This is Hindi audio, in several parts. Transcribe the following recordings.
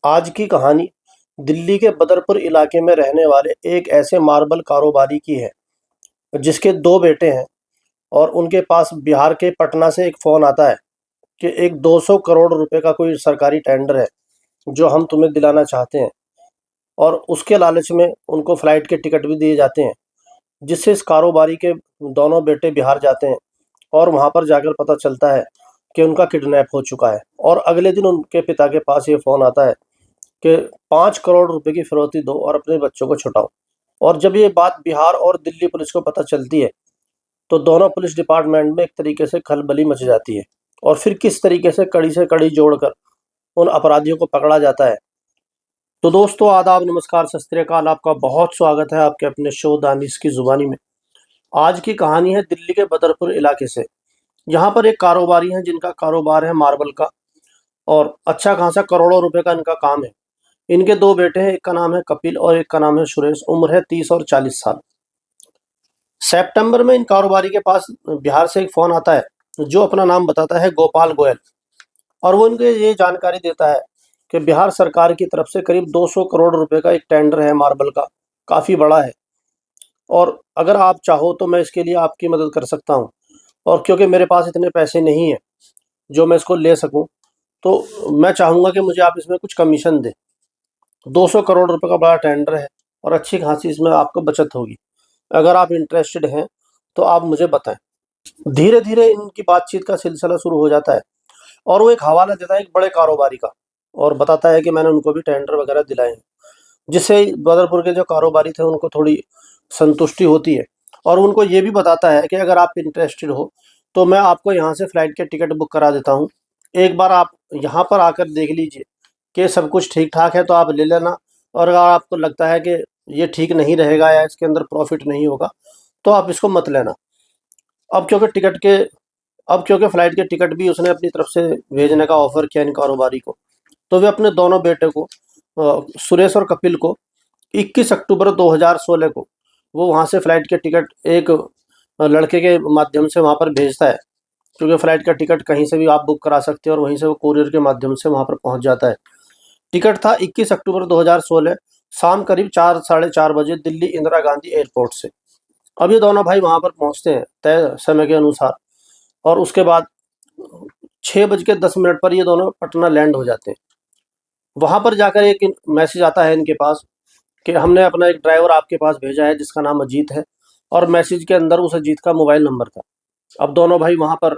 आज की कहानी दिल्ली के बदरपुर इलाके में रहने वाले एक ऐसे मार्बल कारोबारी की है जिसके दो बेटे हैं। और उनके पास बिहार के पटना से एक फ़ोन आता है कि एक 200 करोड़ रुपए का कोई सरकारी टेंडर है जो हम तुम्हें दिलाना चाहते हैं। और उसके लालच में उनको फ्लाइट के टिकट भी दिए जाते हैं, जिससे इस कारोबारी के दोनों बेटे बिहार जाते हैं। और वहाँ पर जाकर पता चलता है कि उनका किडनैप हो चुका है। और अगले दिन उनके पिता के पास ये फ़ोन आता है कि 5 करोड़ रुपए की फिरौती दो और अपने बच्चों को छुड़ाओ। और जब ये बात बिहार और दिल्ली पुलिस को पता चलती है तो दोनों पुलिस डिपार्टमेंट में एक तरीके से खलबली मच जाती है। और फिर किस तरीके से कड़ी जोड़कर उन अपराधियों को पकड़ा जाता है। तो दोस्तों, आदाब, नमस्कार, सत श्री अकाल। आपका बहुत स्वागत है आपके अपने शो दानिश की जुबानी में। आज की कहानी है दिल्ली के बदरपुर इलाके से। यहाँ पर एक कारोबारी हैं जिनका कारोबार है मार्बल का, और अच्छा खासा करोड़ों रुपए का इनका काम है। इनके दो बेटे हैं, एक का नाम है कपिल और एक का नाम है सुरेश। उम्र है 30 और 40 साल। सितंबर में इन कारोबारी के पास बिहार से एक फ़ोन आता है जो अपना नाम बताता है गोपाल गोयल। और वो इनको ये जानकारी देता है कि बिहार सरकार की तरफ से करीब 200 करोड़ रुपए का एक टेंडर है मार्बल का, काफ़ी बड़ा है। और अगर आप चाहो तो मैं इसके लिए आपकी मदद कर सकता हूँ। और क्योंकि मेरे पास इतने पैसे नहीं हैं जो मैं इसको ले सकूँ, तो मैं चाहूँगा कि मुझे आप इसमें कुछ कमीशन दें। 200 करोड़ रुपए का बड़ा टेंडर है और अच्छी खासी इसमें आपको बचत होगी। अगर आप इंटरेस्टेड हैं तो आप मुझे बताएं। धीरे धीरे इनकी बातचीत का सिलसिला शुरू हो जाता है और वो एक हवाला देता है एक बड़े कारोबारी का, और बताता है कि मैंने उनको भी टेंडर वगैरह दिलाए हैं, जिससे बदरपुर के जो कारोबारी थे उनको थोड़ी संतुष्टि होती है। और उनको ये भी बताता है कि अगर आप इंटरेस्टेड हो तो मैं आपको यहाँ से फ़्लाइट के टिकट बुक करा देता हूँ। एक बार आप यहाँ पर आकर देख लीजिए कि सब कुछ ठीक ठाक है तो आप ले लेना। और अगर आपको लगता है कि ये ठीक नहीं रहेगा या इसके अंदर प्रॉफिट नहीं होगा तो आप इसको मत लेना। अब क्योंकि टिकट के अब क्योंकि फ़्लाइट के टिकट भी उसने अपनी तरफ से भेजने का ऑफ़र किया इन कारोबारी को, तो वे अपने दोनों बेटे को, सुरेश और कपिल को, 21 अक्टूबर 2016 को वो वहाँ से फ़्लाइट के टिकट एक लड़के के माध्यम से वहाँ पर भेजता है। क्योंकि फ़्लाइट का टिकट कहीं से भी आप बुक करा सकते हैं और वहीं से वो कोरियर के माध्यम से वहाँ पर पहुँच जाता है। टिकट था 21 अक्टूबर 2016 शाम करीब 4 साढ़े 4 बजे दिल्ली इंदिरा गांधी एयरपोर्ट से। अब ये दोनों भाई वहाँ पर पहुँचते हैं तय समय के अनुसार। और उसके बाद 6:10 पर ये दोनों पटना लैंड हो जाते हैं। वहाँ पर जाकर एक मैसेज आता है इनके पास कि हमने अपना एक ड्राइवर आपके पास भेजा है जिसका नाम अजीत है। और मैसेज के अंदर उस अजीत का मोबाइल नंबर था। अब दोनों भाई वहाँ पर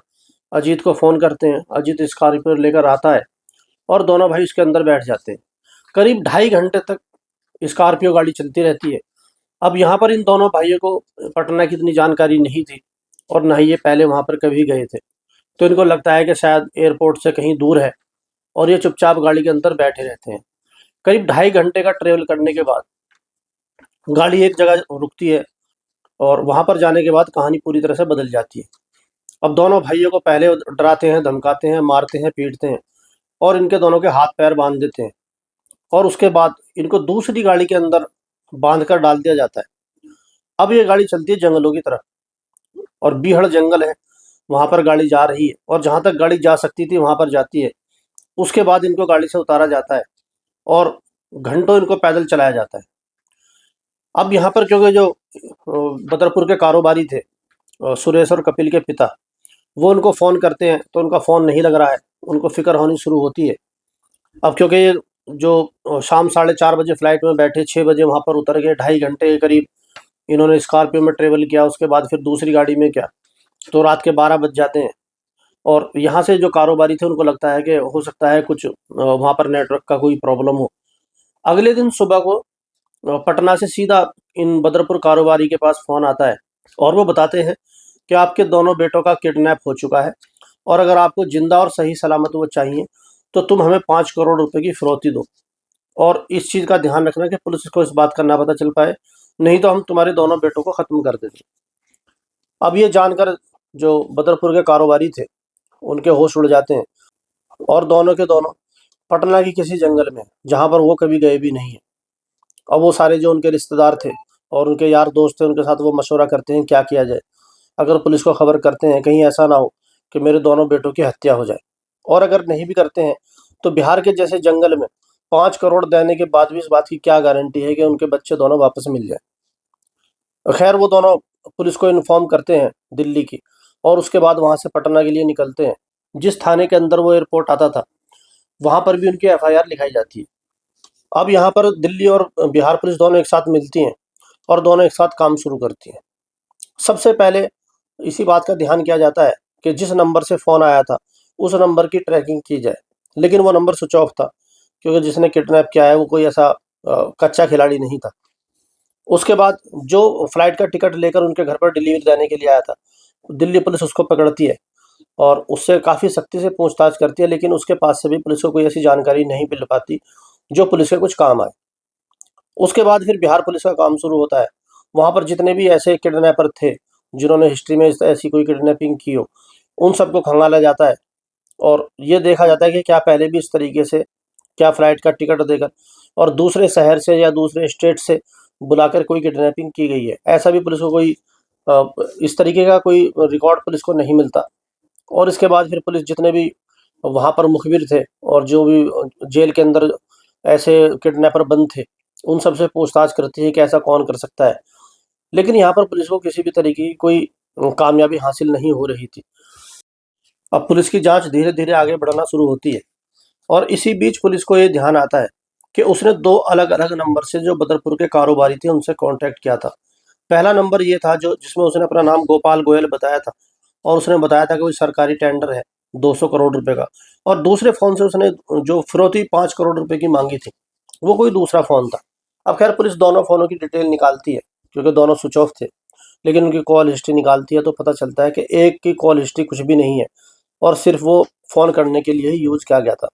अजीत को फ़ोन करते हैं। अजीत स्कॉर्पियो लेकर आता है और दोनों भाई उसके अंदर बैठ जाते हैं। करीब 2.5 घंटे तक स्कॉर्पियो गाड़ी चलती रहती है। अब यहाँ पर इन दोनों भाइयों को पटना की इतनी जानकारी नहीं थी और ना ही ये पहले वहाँ पर कभी गए थे। तो इनको लगता है कि शायद एयरपोर्ट से कहीं दूर है और ये चुपचाप गाड़ी के अंदर बैठे रहते हैं। करीब 2.5 घंटे का ट्रेवल करने के बाद गाड़ी एक जगह रुकती है और वहाँ पर जाने के बाद कहानी पूरी तरह से बदल जाती है। अब दोनों भाइयों को पहले डराते हैं, धमकाते हैं, मारते हैं, पीटते हैं और इनके दोनों के हाथ पैर बांध देते हैं। और उसके बाद इनको दूसरी गाड़ी के अंदर बांध कर डाल दिया जाता है। अब ये गाड़ी चलती है जंगलों की तरफ और बीहड़ जंगल है, वहाँ पर गाड़ी जा रही है और जहाँ तक गाड़ी जा सकती थी वहाँ पर जाती है। उसके बाद इनको गाड़ी से उतारा जाता है और घंटों इनको पैदल चलाया जाता है। अब यहाँ पर क्योंकि जो बदरपुर के कारोबारी थे, सुरेश और कपिल के पिता, वो उनको फ़ोन करते हैं तो उनका फ़ोन नहीं लग रहा है। उनको फ़िक्र होनी शुरू होती है। अब क्योंकि ये जो शाम 4:30 बजे फ़्लाइट में बैठे, 6 बजे वहाँ पर उतर गए, 2.5 घंटे के करीब इन्होंने स्कॉर्पियो में ट्रैवल किया, उसके बाद फिर दूसरी गाड़ी में क्या, तो रात के 12 बज जाते हैं। और यहाँ से जो कारोबारी थे उनको लगता है कि हो सकता है कुछ वहाँ पर नेटवर्क का कोई प्रॉब्लम हो। अगले दिन सुबह को पटना से सीधा इन बदरपुर कारोबारी के पास फ़ोन आता है और वो बताते हैं कि आपके दोनों बेटों का किडनैप हो चुका है और अगर आपको ज़िंदा और सही सलामत वो चाहिए तो तुम हमें 5 करोड़ रुपए की फ़िरौती दो। और इस चीज़ का ध्यान रखना कि पुलिस को इस बात का ना पता चल पाए, नहीं तो हम तुम्हारे दोनों बेटों को ख़त्म कर देंगे। अब ये जानकर जो बदरपुर के कारोबारी थे उनके होश उड़ जाते हैं और दोनों के दोनों पटना की किसी जंगल में, जहाँ पर वो कभी गए भी नहीं हैं। अब वो सारे जो उनके रिश्तेदार थे और उनके यार दोस्त थे उनके साथ वो मशवरा करते हैं क्या किया जाए। अगर पुलिस को खबर करते हैं कहीं ऐसा ना हो कि मेरे दोनों बेटों की हत्या हो जाए। और अगर नहीं भी करते हैं तो बिहार के जैसे जंगल में 5 करोड़ देने के बाद भी इस बात की क्या गारंटी है कि उनके बच्चे दोनों वापस मिल जाए। खैर वो दोनों पुलिस को इन्फॉर्म करते हैं दिल्ली की, और उसके बाद वहाँ से पटना के लिए निकलते हैं। जिस थाने के अंदर वो एयरपोर्ट आता था, वहाँ पर भी उनकी एफआईआर लिखाई जाती है। अब यहाँ पर दिल्ली और बिहार पुलिस दोनों एक साथ मिलती हैं और दोनों एक साथ काम शुरू करती हैं। सबसे पहले इसी बात का ध्यान किया जाता है कि जिस नंबर से फ़ोन आया था, उस नंबर की ट्रैकिंग की जाए। लेकिन वो नंबर स्विच ऑफ था, क्योंकि जिसने किडनैप किया है वो कोई ऐसा कच्चा खिलाड़ी नहीं था। उसके बाद जो फ्लाइट का टिकट लेकर उनके घर पर डिलीवरी देने के लिए आया था, दिल्ली पुलिस उसको पकड़ती है और उससे काफ़ी सख्ती से पूछताछ करती है, लेकिन उसके पास से भी पुलिस को कोई ऐसी जानकारी नहीं मिल पाती जो पुलिस के कुछ काम आए। उसके बाद फिर बिहार पुलिस का काम शुरू होता है। वहाँ पर जितने भी ऐसे किडनैपर थे, जिन्होंने हिस्ट्री में ऐसी कोई किडनैपिंग की हो, उन सबको खंगाला जाता है और ये देखा जाता है कि क्या पहले भी इस तरीके से, क्या फ्लाइट का टिकट देकर और दूसरे शहर से या दूसरे स्टेट से बुलाकर कोई किडनैपिंग की गई है। ऐसा भी पुलिस को कोई इस तरीके का कोई रिकॉर्ड पुलिस को नहीं मिलता। और इसके बाद फिर पुलिस जितने भी वहाँ पर मुखबिर थे और जो भी जेल के अंदर ऐसे किडनैपर बंद थे, उन सब से पूछताछ करती है कि ऐसा कौन कर सकता है। लेकिन यहाँ पर पुलिस को किसी भी तरीके की कोई कामयाबी हासिल नहीं हो रही थी। अब पुलिस की जांच धीरे धीरे आगे बढ़ना शुरू होती है और इसी बीच पुलिस को ये ध्यान आता है कि उसने 2 अलग-अलग नंबर से जो बदरपुर के कारोबारी थे उनसे कॉन्टैक्ट किया था। पहला नंबर ये था जो जिसमें उसने अपना नाम गोपाल गोयल बताया था और उसने बताया था कि कोई सरकारी टेंडर है 200 करोड़ रुपए का, और दूसरे फ़ोन से उसने जो फिरौती 5 करोड़ रुपए की माँगी थी, वो कोई दूसरा फ़ोन था। अब ख़ैर पुलिस दोनों फ़ोनों की डिटेल निकालती है, क्योंकि दोनों स्विच ऑफ थे, लेकिन उनकी कॉल हिस्ट्री निकालती है तो पता चलता है कि एक की कॉल हिस्ट्री कुछ भी नहीं है और सिर्फ़ वो फ़ोन करने के लिए ही यूज़ किया गया था।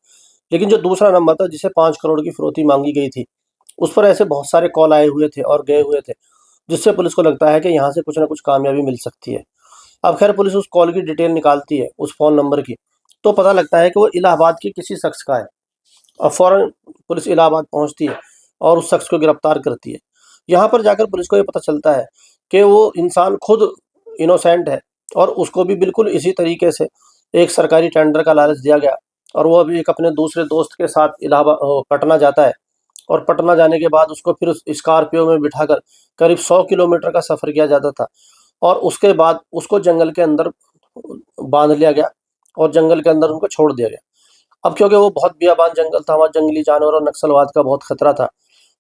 लेकिन जो दूसरा नंबर था जिसे 5 करोड़ की फिरौती माँगी गई थी, उस पर ऐसे बहुत सारे कॉल आए हुए थे और गए हुए थे, जिससे पुलिस को लगता है कि यहाँ से कुछ न कुछ कामयाबी मिल सकती है। अब खैर पुलिस उस कॉल की डिटेल निकालती है, उस फ़ोन नंबर की, तो पता लगता है कि वो इलाहाबाद के किसी शख्स का है। अब फ़ौरन पुलिस इलाहाबाद पहुँचती है और उस शख्स को गिरफ्तार करती है। यहाँ पर जाकर पुलिस को ये पता चलता है कि वो इंसान खुद इनोसेंट है और उसको भी बिल्कुल इसी तरीके से एक सरकारी टेंडर का लालच दिया गया, और वो अभी एक अपने दूसरे दोस्त के साथ पटना जाता है और पटना जाने के बाद उसको फिर उस स्कॉर्पियो में बिठाकर करीब 100 किलोमीटर का सफ़र किया जाता था और उसके बाद उसको जंगल के अंदर बांध लिया गया और जंगल के अंदर उनको छोड़ दिया गया। अब क्योंकि वो बहुत बियाबान जंगल था, वहाँ जंगली जानवर और नक्सलवाद का बहुत खतरा था,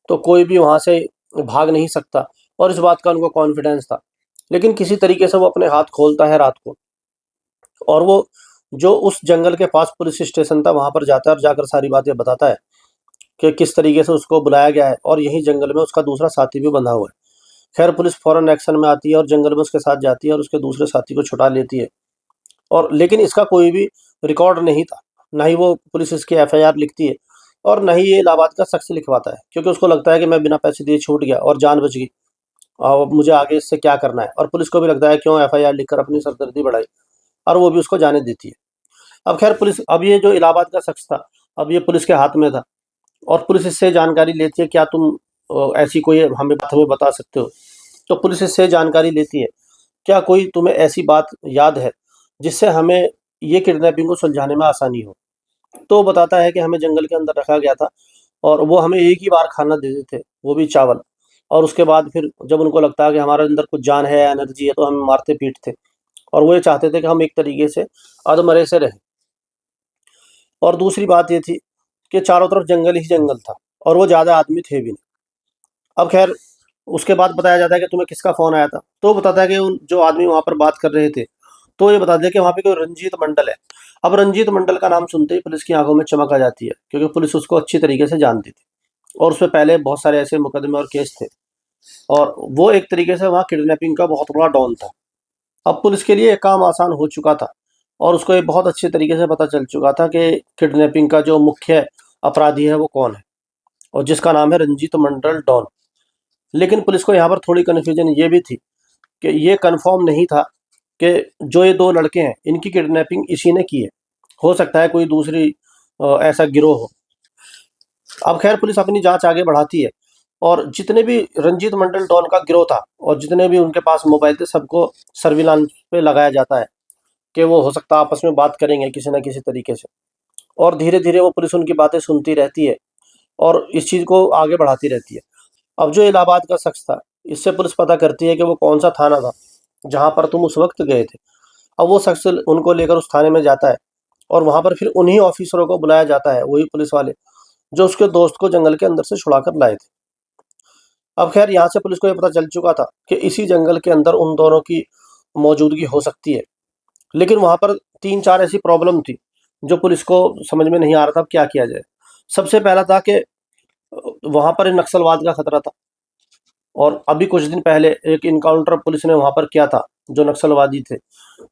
तो कोई भी वहाँ से भाग नहीं सकता और इस बात का उनको कॉन्फिडेंस था। लेकिन किसी तरीके से वो अपने हाथ खोलता है रात को और वो जो उस जंगल के पास पुलिस स्टेशन था वहाँ पर जाता है और जाकर सारी बातें बताता है कि किस तरीके से उसको बुलाया गया है और यहीं जंगल में उसका दूसरा साथी भी बंधा हुआ है। खैर पुलिस फ़ौरन एक्शन में आती है और जंगल में उसके साथ जाती है और उसके दूसरे साथी को छुड़ा लेती है, और लेकिन इसका कोई भी रिकॉर्ड नहीं था। ना ही वो पुलिस इसकी एफआईआर लिखती है और ना ही ये इलाहाबाद का शख्स लिखवाता है, क्योंकि उसको लगता है कि मैं बिना पैसे दिए छूट गया और जान बच गई। अब मुझे आगे इससे क्या करना है, और पुलिस को भी लगता है क्यों एफआईआर लिखकर अपनी सरदर्दी बढ़ाई, और वो भी उसको जाने देती है। अब खैर पुलिस, अब ये जो इलाहाबाद का शख्स था, अब ये पुलिस के हाथ में था और पुलिस इससे जानकारी लेती है, क्या तुम ऐसी कोई हमें बता सकते हो? तो पुलिस इससे जानकारी लेती है, क्या कोई तुम्हें ऐसी बात याद है जिससे हमें ये किडनैपिंग को सुलझाने में आसानी हो? तो वो बताता है कि हमें जंगल के अंदर रखा गया था और वो हमें एक ही बार खाना देते थे, वो भी चावल, और उसके बाद फिर जब उनको लगता है कि हमारे अंदर कुछ जान है, एनर्जी है, तो हमें मारते पीटते, और वो ये चाहते थे कि हम एक तरीके से अधमरे से रहें। और दूसरी बात ये थी कि चारों तरफ जंगल ही जंगल था और वो ज़्यादा आदमी थे भी नहीं। अब खैर उसके बाद बताया जाता है कि तुम्हें किसका फ़ोन आया था? तो वो बताता है कि उन जो आदमी वहाँ पर बात कर रहे थे, तो ये बता दिया कि वहाँ पे कोई रंजीत मंडल है। अब रंजीत मंडल का नाम सुनते ही पुलिस की आँखों में चमक आ जाती है, क्योंकि पुलिस उसको अच्छी तरीके से जानती थी और उसपे पहले बहुत सारे ऐसे मुकदमे और केस थे, और वो एक तरीके से वहाँ किडनैपिंग का बहुत बड़ा डॉन था। अब पुलिस के लिए ये काम आसान हो चुका था और उसको ये बहुत अच्छे तरीके से पता चल चुका था कि किडनैपिंग का जो मुख्य अपराधी है वो कौन है, और जिसका नाम है रंजीत मंडल डॉन। लेकिन पुलिस को यहाँ पर थोड़ी कन्फ्यूजन ये भी थी कि ये कन्फर्म नहीं था कि जो ये 2 लड़के हैं इनकी किडनैपिंग इसी ने की है। हो सकता है कोई दूसरी ऐसा गिरोह हो। अब खैर पुलिस अपनी जाँच आगे बढ़ाती है और जितने भी रंजीत मंडल डॉन का गिरोह था और जितने भी उनके पास मोबाइल थे, सबको सर्विलांस पे लगाया जाता है कि वो हो सकता है आपस में बात करेंगे किसी न किसी तरीके से, और धीरे-धीरे वो पुलिस उनकी बातें सुनती रहती है और इस चीज़ को आगे बढ़ाती रहती है। अब जो इलाहाबाद का शख्स था, इससे पुलिस पता करती है कि वो कौन-सा थाना था, जहाँ पर तुम उस वक़्त गए थे। अब वो शख्स उनको लेकर उस थाने में जाता है और वहाँ पर फिर उन्हीं ऑफ़िसरों को बुलाया जाता है, वही पुलिस वाले, जो उसके दोस्त को जंगल के अंदर से छुड़ा कर लाए थे। अब ख़ैर यहाँ से पुलिस को ये पता चल चुका था कि इसी जंगल के अंदर उन दोनों की मौजूदगी हो सकती है। लेकिन वहाँ पर 3-4 ऐसी प्रॉब्लम थी, जो पुलिस को समझ में नहीं आ रहा था अब क्या किया जाए। सबसे पहला था कि वहाँ पर नक्सलवाद का खतरा था और अभी कुछ दिन पहले एक इनकाउंटर पुलिस ने वहाँ पर किया था, जो नक्सलवादी थे,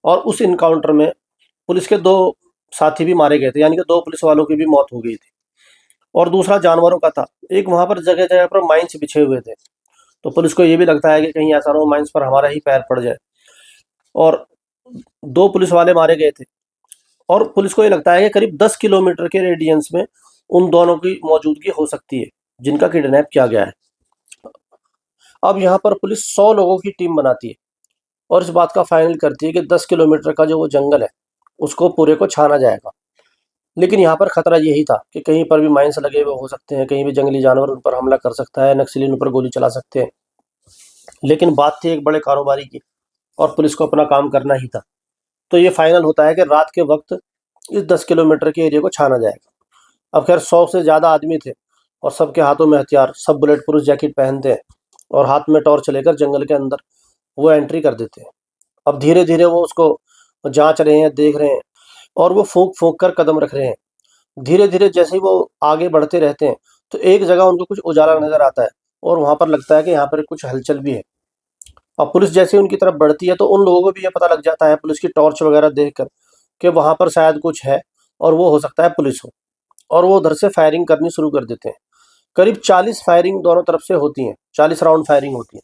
और उस इनकाउंटर में पुलिस के 2 साथी भी मारे गए थे, यानी कि 2 पुलिस वालों की भी मौत हो गई थी। और दूसरा जानवरों का था। एक वहाँ पर जगह-जगह पर माइन्स बिछे हुए थे, तो पुलिस को ये भी लगता है कि कहीं ऐसा ना हो माइन्स पर हमारा ही पैर पड़ जाए। और 2 पुलिस वाले मारे गए थे और पुलिस को ये लगता है कि करीब 10 किलोमीटर के रेडियंस में उन दोनों की मौजूदगी हो सकती है, जिनका किडनैप किया गया है। अब यहाँ पर पुलिस 100 लोगों की टीम बनाती है और इस बात का फाइनल करती है कि 10 किलोमीटर का जो वो जंगल है, उसको पूरे को छाना जाएगा। लेकिन यहाँ पर खतरा यही था कि कहीं पर भी माइन्स लगे हुए हो सकते हैं, कहीं भी जंगली जानवर उन पर हमला कर सकता है, नक्सली उन पर गोली चला सकते हैं। लेकिन बात थी एक बड़े कारोबारी की और पुलिस को अपना काम करना ही था। तो ये फाइनल होता है कि रात के वक्त इस 10 किलोमीटर के एरिया को छाना जाएगा। अब खैर 100 से ज़्यादा आदमी थे और सबके हाथों में हथियार, सब बुलेट प्रूफ जैकेट पहनते हैं और हाथ में टॉर्च लेकर जंगल के अंदर वो एंट्री कर देते हैं। अब धीरे-धीरे वो उसको जाँच रहे हैं, देख रहे हैं और वो फूँक-फूँक कर कदम रख रहे हैं। धीरे-धीरे जैसे ही वो आगे बढ़ते रहते हैं, तो एक जगह उनको कुछ उजाला नज़र आता है और वहाँ पर लगता है कि यहाँ पर कुछ हलचल भी है। अब पुलिस जैसे ही उनकी तरफ बढ़ती है, तो उन लोगों को भी ये पता लग जाता है पुलिस की टॉर्च वगैरह देखकर कि वहाँ पर शायद कुछ है और वो हो सकता है पुलिस हो, और वो उधर से फायरिंग करनी शुरू कर देते हैं। करीब 40 फायरिंग दोनों तरफ से होती हैं, 40 राउंड फायरिंग होती है।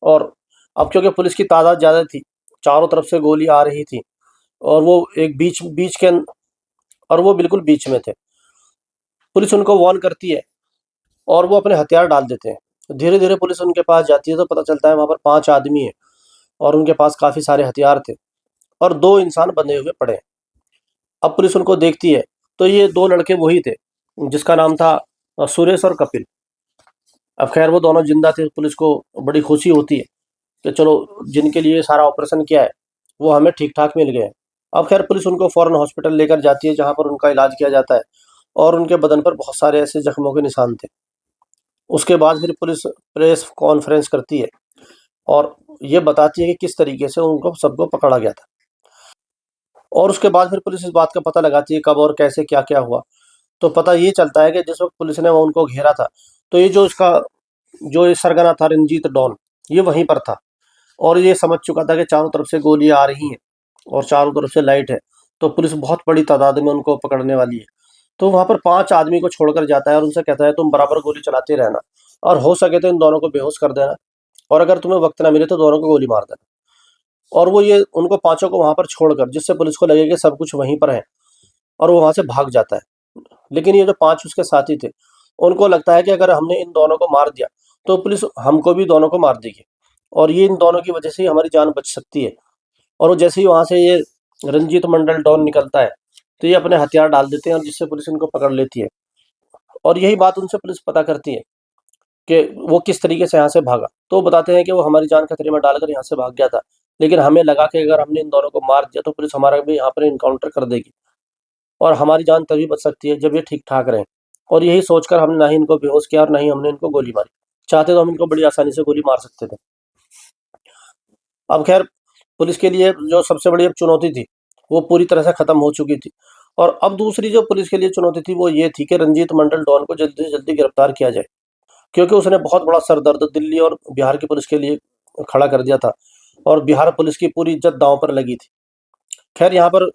और अब क्योंकि पुलिस की तादाद ज़्यादा थी, चारों तरफ से गोली आ रही थी और वो एक बीच बीच के और वो बिल्कुल बीच में थे। पुलिस उनको वार्न करती है और वो अपने हथियार डाल देते हैं। धीरे-धीरे पुलिस उनके पास जाती है तो पता चलता है वहाँ पर 5 आदमी हैं और उनके पास काफ़ी सारे हथियार थे और 2 इंसान बंधे हुए पड़े हैं। अब पुलिस उनको देखती है, तो ये 2 लड़के वही थे, जिसका नाम था सुरेश और कपिल। अब खैर वो दोनों ज़िंदा थे, पुलिस को बड़ी खुशी होती है कि चलो जिनके लिए सारा ऑपरेशन किया है, वो हमें ठीक-ठाक मिल गए हैं। अब खैर पुलिस उनको फ़ौरन हॉस्पिटल लेकर जाती है, जहाँ पर उनका इलाज किया जाता है और उनके बदन पर बहुत सारे ऐसे ज़ख्मों के निशान थे। उसके बाद फिर पुलिस प्रेस कॉन्फ्रेंस करती है और ये बताती है कि किस तरीके से उनको सबको पकड़ा गया था। और उसके बाद फिर पुलिस इस बात का पता लगाती है कब और कैसे क्या-क्या हुआ। तो पता ये चलता है कि जिस वक़्त पुलिस ने वो उनको घेरा था, तो ये जो ये सरगना था रंजीत डॉन, ये वहीं पर था और ये समझ चुका था कि चारों तरफ से गोलियाँ आ रही हैं और चारों तरफ से लाइट है, तो पुलिस बहुत बड़ी तादाद में उनको पकड़ने वाली है। तो वहाँ पर 5 आदमी को छोड़कर जाता है और उनसे कहता है तुम बराबर गोली चलाते रहना और हो सके तो इन दोनों को बेहोश कर देना और अगर तुम्हें वक़्त ना मिले तो दोनों को गोली मार देना। और वो ये उनको पाँचों को वहाँ पर छोड़कर, जिससे पुलिस को लगे कि सब कुछ वहीं पर है, और वो वहाँ से भाग जाता है। लेकिन ये जो 5 उसके साथी थे, उनको लगता है कि अगर हमने इन दोनों को मार दिया, तो पुलिस हमको भी दोनों को मार देगी और ये इन दोनों की वजह से ही हमारी जान बच सकती है। और वो जैसे ही वहाँ से ये रंजीत मंडल डॉन निकलता है, तो ये अपने हथियार डाल देते हैं और जिससे पुलिस इनको पकड़ लेती है। और यही बात उनसे पुलिस पता करती है कि वो किस तरीके से यहाँ से भागा। तो वो बताते हैं कि वो हमारी जान खतरे में डालकर यहाँ से भाग गया था। लेकिन हमें लगा कि अगर हमने इन दोनों को मार दिया तो पुलिस हमारा भी यहाँ पर एनकाउंटर कर देगी और हमारी जान तभी बच सकती है जब ये ठीक-ठाक रहें। और यही सोचकर हमने ना ही इनको बेहोश किया और ना ही हमने इनको गोली मारी। चाहते तो हम इनको बड़ी आसानी से गोली मार सकते थे। अब ख़ैर पुलिस के लिए जो सबसे बड़ी अब चुनौती थी, वो पूरी तरह से ख़त्म हो चुकी थी। और अब दूसरी जो पुलिस के लिए चुनौती थी वो ये थी कि रंजीत मंडल डॉन को जल्दी से जल्दी गिरफ्तार किया जाए। क्योंकि उसने बहुत बड़ा सरदर्द दिल्ली और बिहार की पुलिस के लिए खड़ा कर दिया था और बिहार पुलिस की पूरी इज़्ज़त दाँव पर लगी थी। ख़ैर यहाँ पर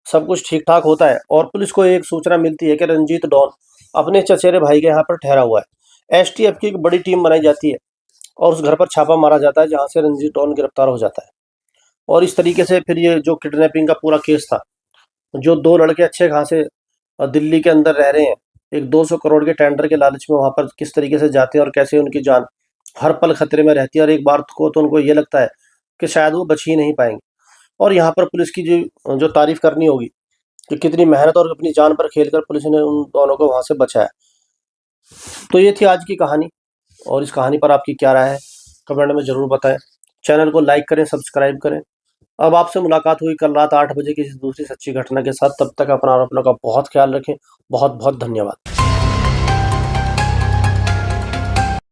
सब कुछ ठीक-ठाक होता है और पुलिस को एक सूचना मिलती है कि रंजीत डॉन अपने चचेरे भाई के यहाँ पर ठहरा हुआ है। एसटीएफ की एक बड़ी टीम बनाई जाती है और उस घर पर छापा मारा जाता है जहाँ से रंजीत डॉन गिरफ्तार हो जाता है। और इस तरीके से फिर ये जो किडनैपिंग का पूरा केस था, जो 2 लड़के अच्छे खासे दिल्ली के अंदर रह रहे हैं, एक 200 करोड़ के टेंडर के लालच में वहाँ पर किस तरीके से जाते हैं और कैसे उनकी जान हर पल खतरे में रहती है और एक बार को तो उनको ये लगता है कि शायद वो बच ही नहीं पाएँगे। और यहाँ पर पुलिस की जो जो तारीफ़ करनी होगी कि कितनी मेहनत और अपनी जान पर खेलकर पुलिस ने उन दोनों को वहाँ से बचाया। तो ये थी आज की कहानी, और इस कहानी पर आपकी क्या राय है कमेंट में ज़रूर बताएं। चैनल को लाइक करें, सब्सक्राइब करें। अब आपसे मुलाकात हुई कल रात 8 बजे किसी दूसरी सच्ची घटना के साथ। तब तक अपना और अपनों का बहुत ख्याल रखें। बहुत बहुत धन्यवाद।